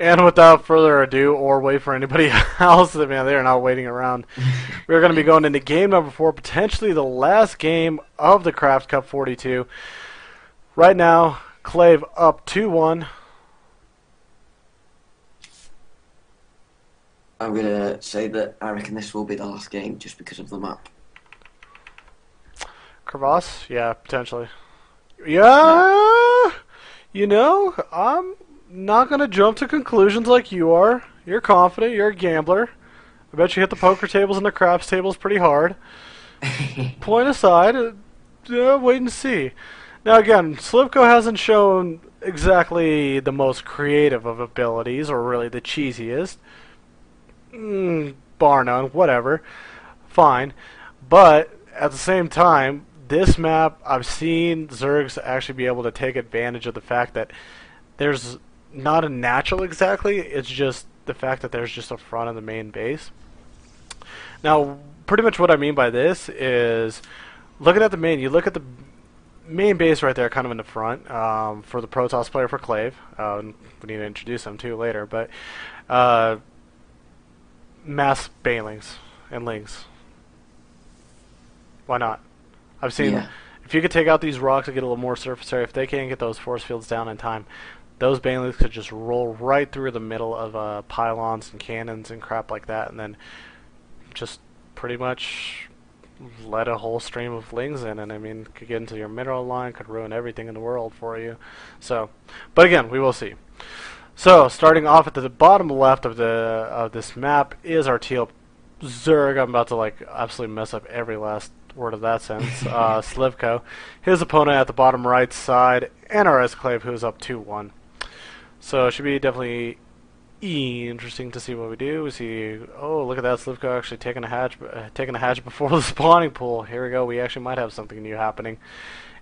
And without further ado, or wait for anybody else, I mean, they're not waiting around. We're going to be going into game number 4, potentially the last game of the Craftcup 42. Right now, Clave up 2-1. I'm gonna say that I reckon this will be the last game just because of the map. Crevasse? Yeah, potentially. Yeah. Yeah, I'm not going to jump to conclusions like you are. You're confident, you're a gambler. I bet you hit the poker tables and the craps tables pretty hard. Point aside, wait and see. Now again, Slivko hasn't shown exactly the most creative of abilities, or really the cheesiest. Bar none, whatever. Fine. But at the same time, this map, I've seen Zergs actually be able to take advantage of the fact that there's not a natural exactly, it's just the fact that there's just a front of the main base. Now, pretty much what I mean by this is, looking at the main, you look at the main base right there, kind of in the front, for the Protoss player for Clave. We need to introduce him too later, but mass banelings and lings. Why not? I've seen, Yeah. if you could take out these rocks and get a little more surface area, if they can't get those force fields down in time, those banelings could just roll right through the middle of pylons and cannons and crap like that, and then just pretty much let a whole stream of lings in, and I mean, could get into your mineral line, could ruin everything in the world for you. So, but again, we will see. So, starting off at the bottom left of this map is our teal Zerg. I'm about to absolutely mess up every last word of that sentence. Slivko. His opponent at the bottom right side, NrSClavie, who's up 2-1. So it should be definitely interesting to see what we do. We see, oh, look at that, Slivko actually taking a hatch before the spawning pool. Here we go. We actually might have something new happening.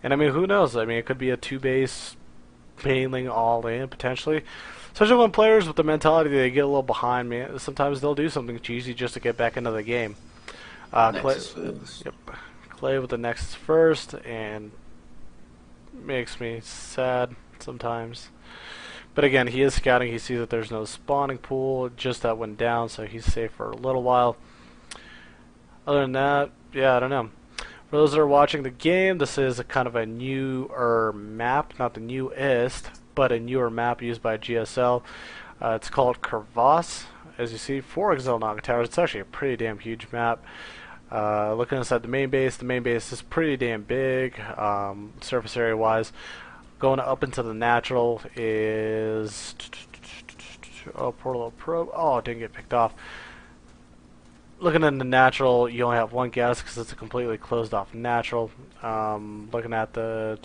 And I mean, who knows? I mean, it could be a 2-base baneling all in potentially. Especially when players with the mentality they get a little behind, man, sometimes they'll do something cheesy just to get back into the game. Nexus first. Yep. Clay with the Nexus first, and makes me sad sometimes. But again, he is scouting. He sees that there's no spawning pool, just that went down, so he's safe for a little while. Other than that, yeah, I don't know. For those that are watching the game, this is a kind of a newer map, not the newest, but a newer map used by GSL. It's called Crevasse. As you see, 4 Exilnaga Towers. It's actually a pretty damn huge map. Looking inside the main base is pretty damn big, surface area wise. Going up into the natural is, oh, poor little probe. Oh, it didn't get picked off. Looking in the natural, you only have one gas because it's a completely closed off natural. Looking at the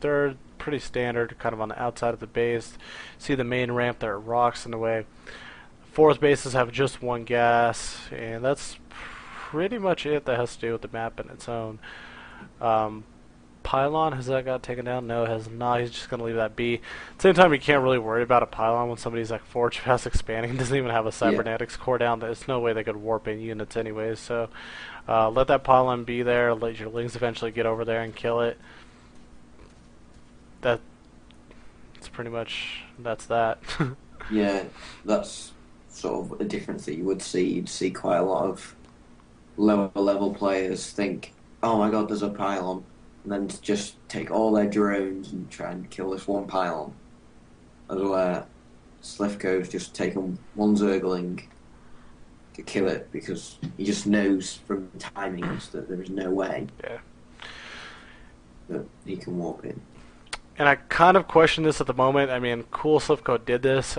third, pretty standard, kind of on the outside of the base. See the main ramp, there are rocks in the way. Fourth bases have just one gas, and that's pretty much it that has to do with the map in its own. Pylon, has that got taken down? No, it has not. He's just going to leave that be. At the same time, you can't really worry about a pylon when somebody's like forge fast expanding. Doesn't even have a cybernetics core down. There's no way they could warp in units anyways. So let that pylon be there. Let your lings eventually get over there and kill it. That's pretty much, that's that. Yeah, that's sort of a difference that you would see. You'd see quite a lot of lower level players think, oh my god, there's a pylon, and then just take all their drones and try and kill this one pylon. As where Slivko's just taken one Zergling to kill it because he just knows from timings that there is no way Yeah. that he can warp in. And I kind of question this at the moment. I mean, cool, Slivko did this.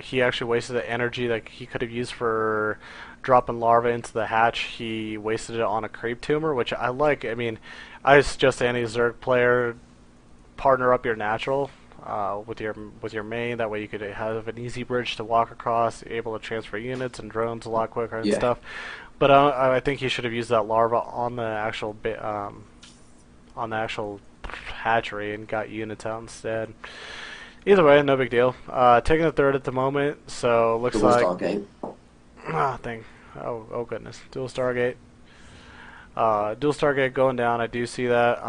He actually wasted the energy that he could have used for dropping larva into the hatch. He wasted it on a creep tumor, which I like. I mean, I suggest to any Zerg player, partner up your natural with your main. That way you could have an easy bridge to walk across, able to transfer units and drones a lot quicker and Yeah. stuff. But I think he should have used that larva on the actual hatchery and got units out instead. Either way, no big deal. Taking the third at the moment, so looks Double like Stargate. oh goodness, dual Stargate. Dual Stargate going down. I do see that.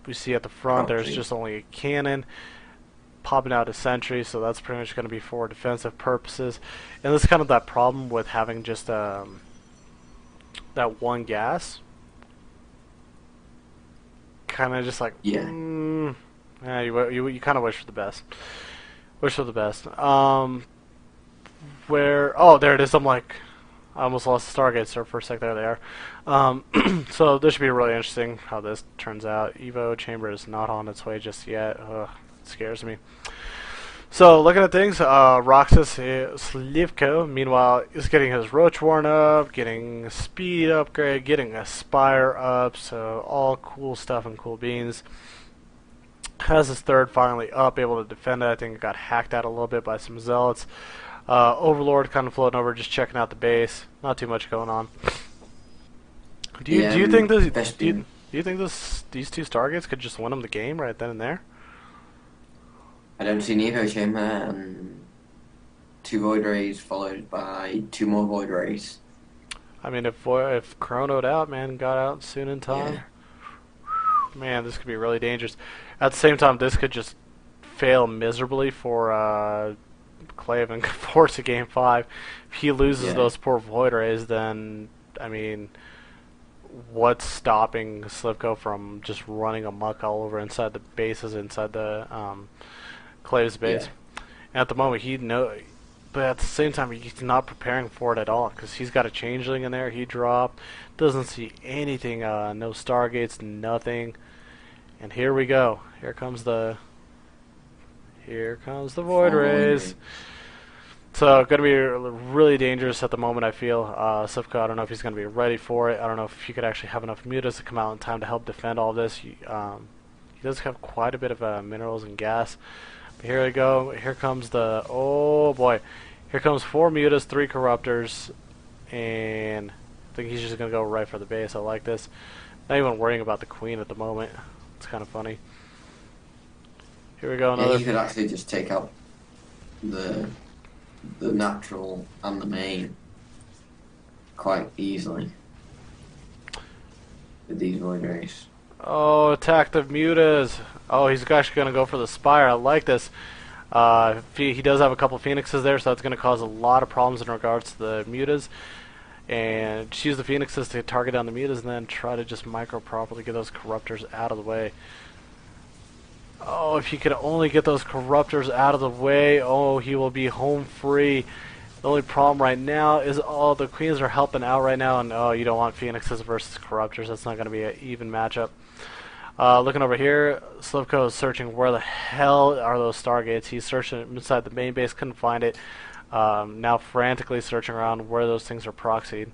We see at the front there's Crouching. just only a cannon. But again, he should have used that larva on the actual hatchery and got units out instead. Either way, no big deal. Taking the third at the moment, so looks like Double Stargate. dual Stargate going down. I do see that. We see at the front there's just only a cannon. popping out a sentry, so that's pretty much going to be for defensive purposes. And this is kind of that problem with having just that one gas. Kind of just like, Yeah. yeah, you kind of wish for the best. Wish for the best. Oh, there it is. I'm like, I almost lost the Stargates there for a sec. There they are. So this should be really interesting how this turns out. Evo Chamber is not on its way just yet. Ugh, it scares me. So looking at things, roxkisSlivko, meanwhile, is getting his Roach Warren up, getting a speed upgrade, getting a Spire up, so all cool stuff and cool beans. Has his third finally up, able to defend it. I think it got hacked out a little bit by some zealots. Overlord kind of floating over, just checking out the base. Not too much going on. Do you think this? Do you think these two Stargates could just win him the game right then and there? I don't see an Evo Chamber and 2 Void Rays followed by 2 more Void Rays. I mean, if Chronoed out, man, got out soon in time, Yeah. man, this could be really dangerous. At the same time, this could just fail miserably for Clave and force a game 5. If he loses those poor Void Rays, then I mean, what's stopping Slivko from just running amok all over inside the bases, inside the Clave's base? Yeah. And at the moment, but at the same time, he's not preparing for it at all because he's got a changeling in there. He dropped, doesn't see anything, no Stargates, nothing. And here we go. Here comes the Void Rays. So going to be really dangerous at the moment, I feel. Slivko, I don't know if he's going to be ready for it. I don't know if he could actually have enough mutas to come out in time to help defend all of this. He does have quite a bit of minerals and gas. But here we go. Here comes oh boy. Here comes 4 mutas, 3 corruptors, and I think he's just going to go right for the base. I like this. Not even worrying about the queen at the moment. It's kind of funny. Here we go. Yeah, you could actually just take out the natural and the main quite easily with these Void Rays. Oh, attack the mutas. Oh, he's actually going to go for the Spire. I like this. He does have a couple Phoenixes there, so that's going to cause a lot of problems in regards to the mutas. And just use the Phoenixes to target down the mutas and then try to just micro properly get those Corruptors out of the way. Oh, if he could only get those Corruptors out of the way, oh, he will be home free. The only problem right now is the Queens are helping out right now, and oh, you don't want Phoenixes versus Corruptors. That's not going to be an even matchup. Looking over here, Slivko is searching where the hell are those Stargates. He's searching inside the main base, couldn't find it. Now frantically searching around where those things are proxied.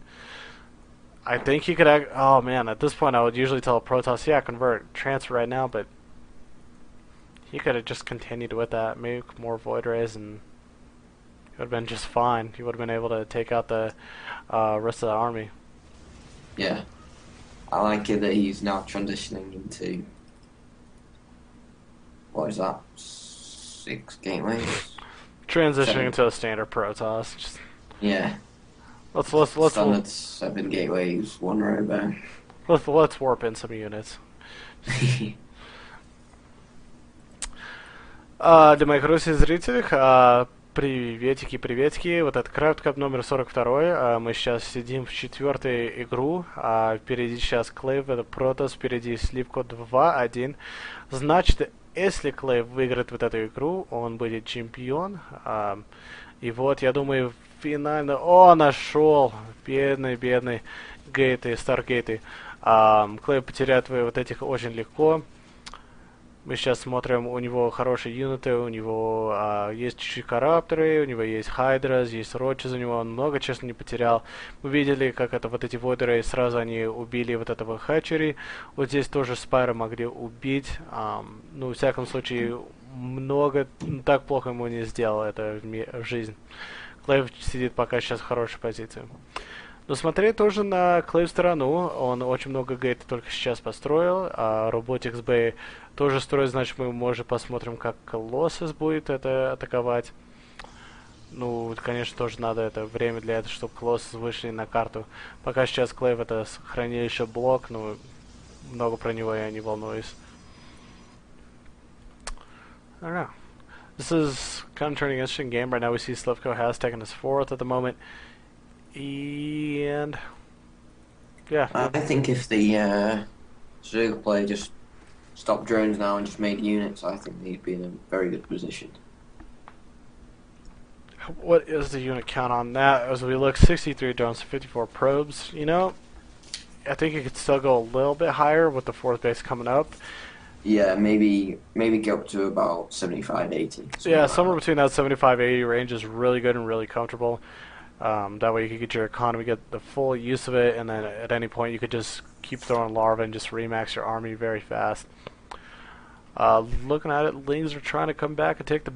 I think he could oh man, at this point I would usually tell Protoss, yeah, convert, transfer right now, but he could have just continued with that, make more Void Rays, and it would have been just fine. He would have been able to take out the rest of the army. Yeah. I like it that he's now transitioning into, what is that, 6 gateways? Transitioning into a standard Protoss. Just, yeah. Let's Standard 7 gateways, 1 robo. Let's warp in some units. Для моих русских зрителей, приветики, приветики. Вот это Craftcup номер 42. Мы сейчас сидим в 4-й игру. Впереди сейчас Клейв, это Протос, впереди Сливко 2-1. Значит, если Клейв выиграет вот эту игру, он будет чемпион. И вот, я думаю, финально... О, нашел! Бедный гейты, старгейты. Клейв потеряет вот этих очень легко. Мы сейчас смотрим, у него хорошие юниты, у него есть чуть-чуть коррупторы, у него есть хайдрас, есть рочес, у него он много, честно, не потерял. Мы видели, как это вот эти водеры, сразу они убили вот этого хачери. Вот здесь тоже спайра могли убить. Ну, в всяком случае, так плохо ему не сделал это в жизнь. Клейв сидит пока сейчас в хорошей позиции. Но смотреть тоже на Клейв сторону, он очень много гейта только сейчас построил, а Robotics Bay тоже строит, значит мы, может, посмотрим, как Colossus будет это атаковать. Ну, конечно, тоже надо это время для этого, чтобы Colossus вышли на карту. Пока сейчас Клейв это хранилище блок, ну, много про него я не волнуюсь. This is kind of turning an interesting game. Right now we see Slivko has taken his fourth at the moment. And yeah, I think if the Zerg player just stopped drones now and just made units, I think he'd be in a very good position. what is the unit count on that? As we look, 63 drones, 54 probes. You know, I think it could still go a little bit higher with the fourth base coming up. Yeah, maybe get up to about 75, 80. Yeah, Like somewhere that. between that 75-80 range is really good and really comfortable. That way you could get your economy, get the full use of it, and then at any point you could just keep throwing larvae and just remax your army very fast. Looking at it, Lings are trying to come back and take the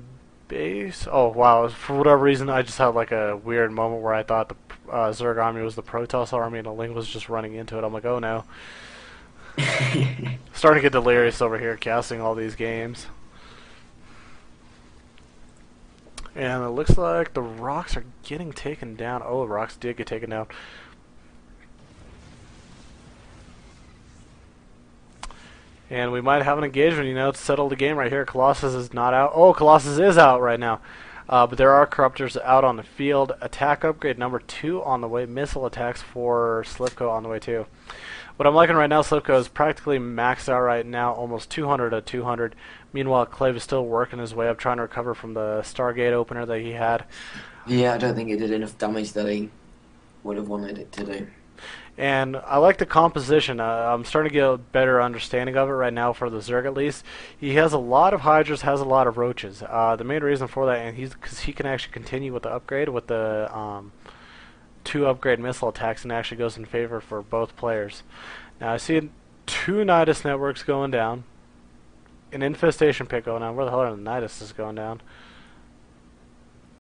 base. Oh wow! For whatever reason, I just had like a weird moment where I thought the Zerg army was the Protoss army, and the Ling was just running into it. I'm like, oh no! Starting to get delirious over here, casting all these games. And it looks like the rocks are getting taken down. Oh, the rocks did get taken down. And we might have an engagement, you know, to settle the game right here. Colossus is not out. Oh, Colossus is out right now. But there are Corruptors out on the field. Attack upgrade number 2 on the way. Missile attacks for Slivko on the way too. What I'm liking right now, Slivko is practically maxed out right now, almost 200 to 200. Meanwhile, Clave is still working his way up, trying to recover from the Stargate opener that he had. Yeah, I don't think it did enough damage that he would have wanted it to do. And I like the composition. I'm starting to get a better understanding of it right now for the Zerg at least. He has a lot of Hydras, has a lot of Roaches. The main reason for that, and because he can actually continue with the upgrade with the 2 upgrade missile attacks, and actually goes in favor for both players. Now I see 2 Nidus networks going down, an infestation pit going down. Where the hell are the Nidus going down?